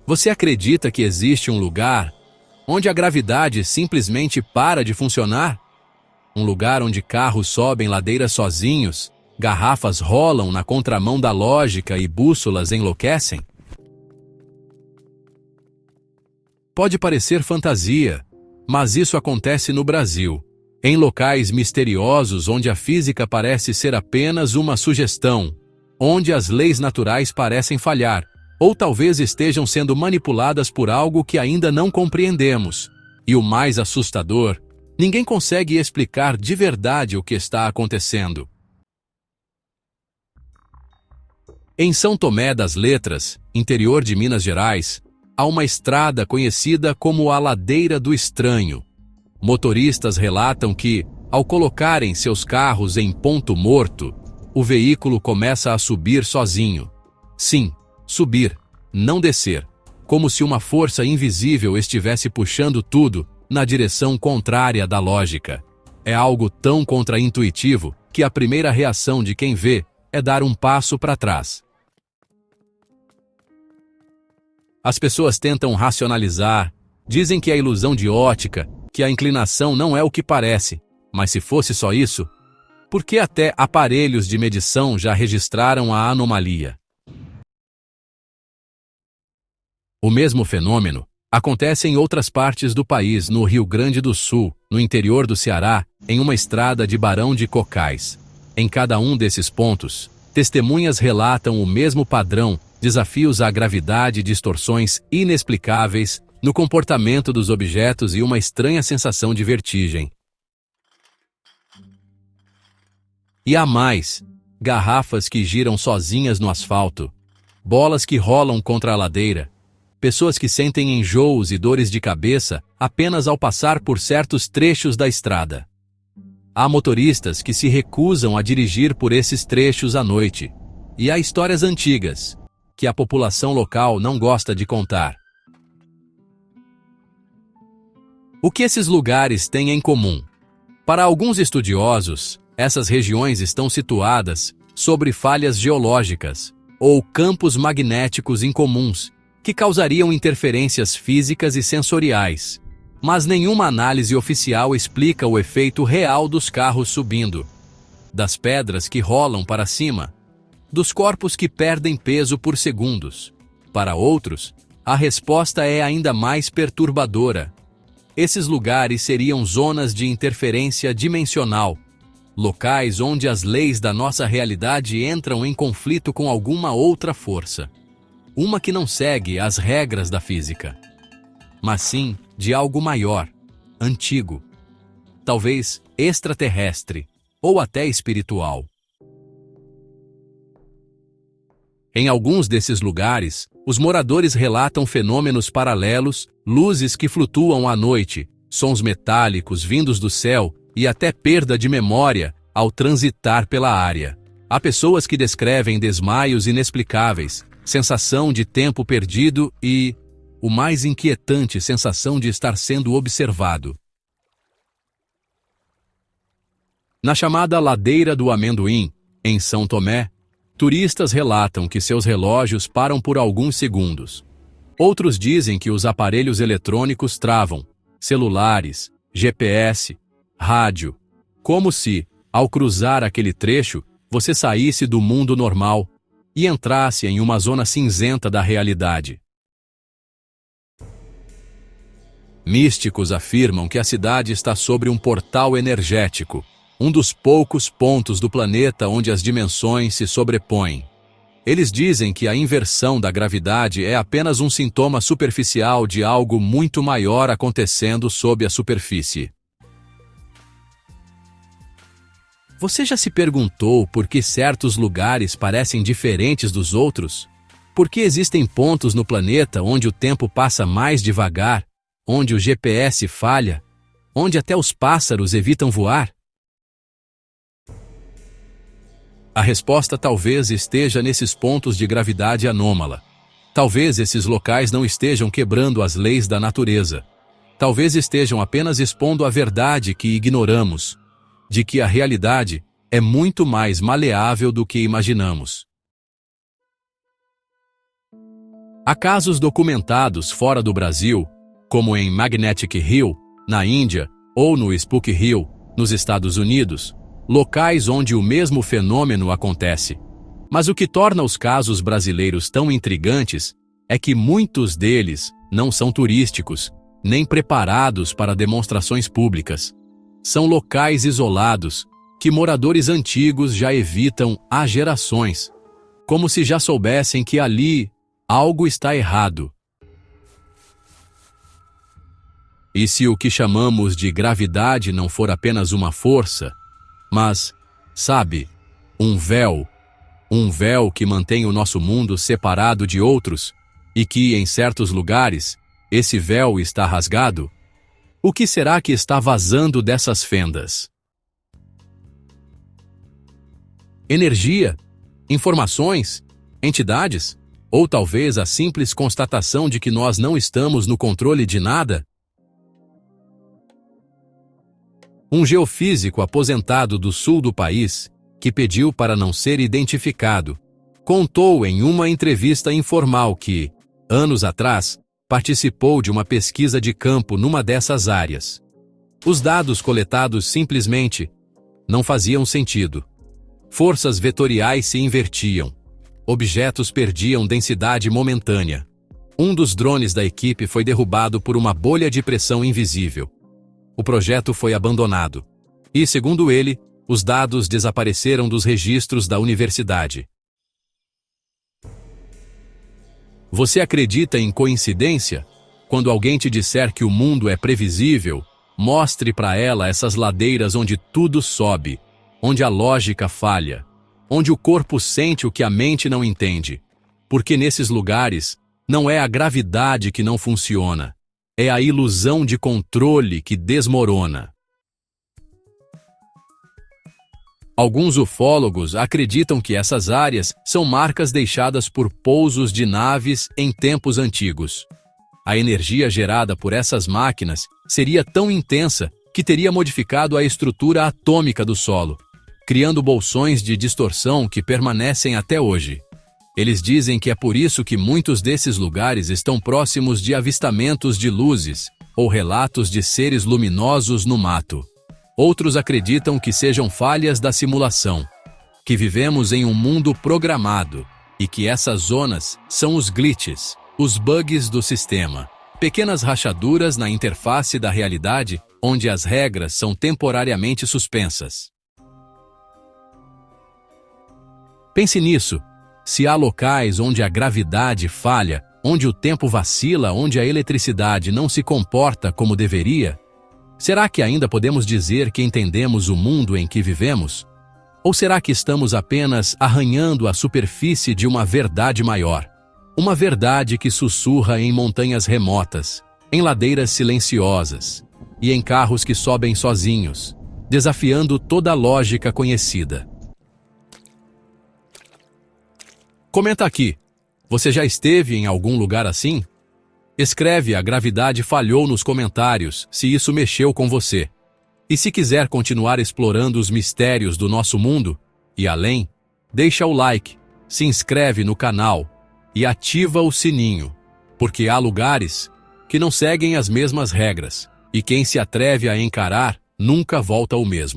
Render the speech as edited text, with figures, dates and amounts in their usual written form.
Você acredita que existe um lugar onde a gravidade simplesmente para de funcionar? Um lugar onde carros sobem ladeiras sozinhos, garrafas rolam na contramão da lógica e bússolas enlouquecem? Pode parecer fantasia, mas isso acontece no Brasil, em locais misteriosos onde a física parece ser apenas uma sugestão, onde as leis naturais parecem falhar, ou talvez estejam sendo manipuladas por algo que ainda não compreendemos. E o mais assustador, ninguém consegue explicar de verdade o que está acontecendo. Em São Tomé das Letras, interior de Minas Gerais, há uma estrada conhecida como a Ladeira do Estranho. Motoristas relatam que, ao colocarem seus carros em ponto morto, o veículo começa a subir sozinho. Sim, subir, não descer, como se uma força invisível estivesse puxando tudo na direção contrária da lógica. É algo tão contraintuitivo que a primeira reação de quem vê é dar um passo para trás. As pessoas tentam racionalizar, dizem que é ilusão de ótica, que a inclinação não é o que parece, mas se fosse só isso, por que até aparelhos de medição já registraram a anomalia? O mesmo fenômeno acontece em outras partes do país, no Rio Grande do Sul, no interior do Ceará, em uma estrada de Barão de Cocais. Em cada um desses pontos, testemunhas relatam o mesmo padrão, desafios à gravidade e distorções inexplicáveis no comportamento dos objetos e uma estranha sensação de vertigem. E há mais: garrafas que giram sozinhas no asfalto, bolas que rolam contra a ladeira, pessoas que sentem enjoos e dores de cabeça apenas ao passar por certos trechos da estrada. Há motoristas que se recusam a dirigir por esses trechos à noite. E há histórias antigas que a população local não gosta de contar. O que esses lugares têm em comum? Para alguns estudiosos, essas regiões estão situadas sobre falhas geológicas ou campos magnéticos incomuns que causariam interferências físicas e sensoriais. Mas nenhuma análise oficial explica o efeito real dos carros subindo, das pedras que rolam para cima, dos corpos que perdem peso por segundos. Para outros, a resposta é ainda mais perturbadora. Esses lugares seriam zonas de interferência dimensional, locais onde as leis da nossa realidade entram em conflito com alguma outra força. Uma que não segue as regras da física, mas sim de algo maior, antigo, talvez extraterrestre ou até espiritual. Em alguns desses lugares, os moradores relatam fenômenos paralelos, luzes que flutuam à noite, sons metálicos vindos do céu e até perda de memória ao transitar pela área. Há pessoas que descrevem desmaios inexplicáveis, sensação de tempo perdido e, o mais inquietante, sensação de estar sendo observado. Na chamada Ladeira do Amendoim, em São Tomé, turistas relatam que seus relógios param por alguns segundos. Outros dizem que os aparelhos eletrônicos travam, celulares, GPS, rádio, como se, ao cruzar aquele trecho, você saísse do mundo normal e entrasse em uma zona cinzenta da realidade. Místicos afirmam que a cidade está sobre um portal energético, um dos poucos pontos do planeta onde as dimensões se sobrepõem. Eles dizem que a inversão da gravidade é apenas um sintoma superficial de algo muito maior acontecendo sob a superfície. Você já se perguntou por que certos lugares parecem diferentes dos outros? Por que existem pontos no planeta onde o tempo passa mais devagar, onde o GPS falha, onde até os pássaros evitam voar? A resposta talvez esteja nesses pontos de gravidade anômala. Talvez esses locais não estejam quebrando as leis da natureza. Talvez estejam apenas expondo a verdade que ignoramos, de que a realidade é muito mais maleável do que imaginamos. Há casos documentados fora do Brasil, como em Magnetic Hill, na Índia, ou no Spook Hill, nos Estados Unidos, locais onde o mesmo fenômeno acontece. Mas o que torna os casos brasileiros tão intrigantes é que muitos deles não são turísticos, nem preparados para demonstrações públicas. São locais isolados, que moradores antigos já evitam há gerações, como se já soubessem que ali algo está errado. E se o que chamamos de gravidade não for apenas uma força, mas, sabe, um véu que mantém o nosso mundo separado de outros, e que, em certos lugares, esse véu está rasgado? O que será que está vazando dessas fendas? Energia? Informações? Entidades? Ou talvez a simples constatação de que nós não estamos no controle de nada? Um geofísico aposentado do sul do país, que pediu para não ser identificado, contou em uma entrevista informal que, anos atrás, participou de uma pesquisa de campo numa dessas áreas. Os dados coletados simplesmente não faziam sentido. Forças vetoriais se invertiam. Objetos perdiam densidade momentânea. Um dos drones da equipe foi derrubado por uma bolha de pressão invisível. O projeto foi abandonado. E, segundo ele, os dados desapareceram dos registros da universidade. Você acredita em coincidência? Quando alguém te disser que o mundo é previsível, mostre para ela essas ladeiras onde tudo sobe, onde a lógica falha, onde o corpo sente o que a mente não entende. Porque nesses lugares, não é a gravidade que não funciona, é a ilusão de controle que desmorona. Alguns ufólogos acreditam que essas áreas são marcas deixadas por pousos de naves em tempos antigos. A energia gerada por essas máquinas seria tão intensa que teria modificado a estrutura atômica do solo, criando bolsões de distorção que permanecem até hoje. Eles dizem que é por isso que muitos desses lugares estão próximos de avistamentos de luzes ou relatos de seres luminosos no mato. Outros acreditam que sejam falhas da simulação, que vivemos em um mundo programado e que essas zonas são os glitches, os bugs do sistema, pequenas rachaduras na interface da realidade onde as regras são temporariamente suspensas. Pense nisso. Se há locais onde a gravidade falha, onde o tempo vacila, onde a eletricidade não se comporta como deveria, será que ainda podemos dizer que entendemos o mundo em que vivemos? Ou será que estamos apenas arranhando a superfície de uma verdade maior? Uma verdade que sussurra em montanhas remotas, em ladeiras silenciosas e em carros que sobem sozinhos, desafiando toda a lógica conhecida. Comenta aqui, você já esteve em algum lugar assim? Escreve "A gravidade falhou" nos comentários, se isso mexeu com você. E se quiser continuar explorando os mistérios do nosso mundo e além, deixa o like, se inscreve no canal e ativa o sininho, porque há lugares que não seguem as mesmas regras, e quem se atreve a encarar nunca volta o mesmo.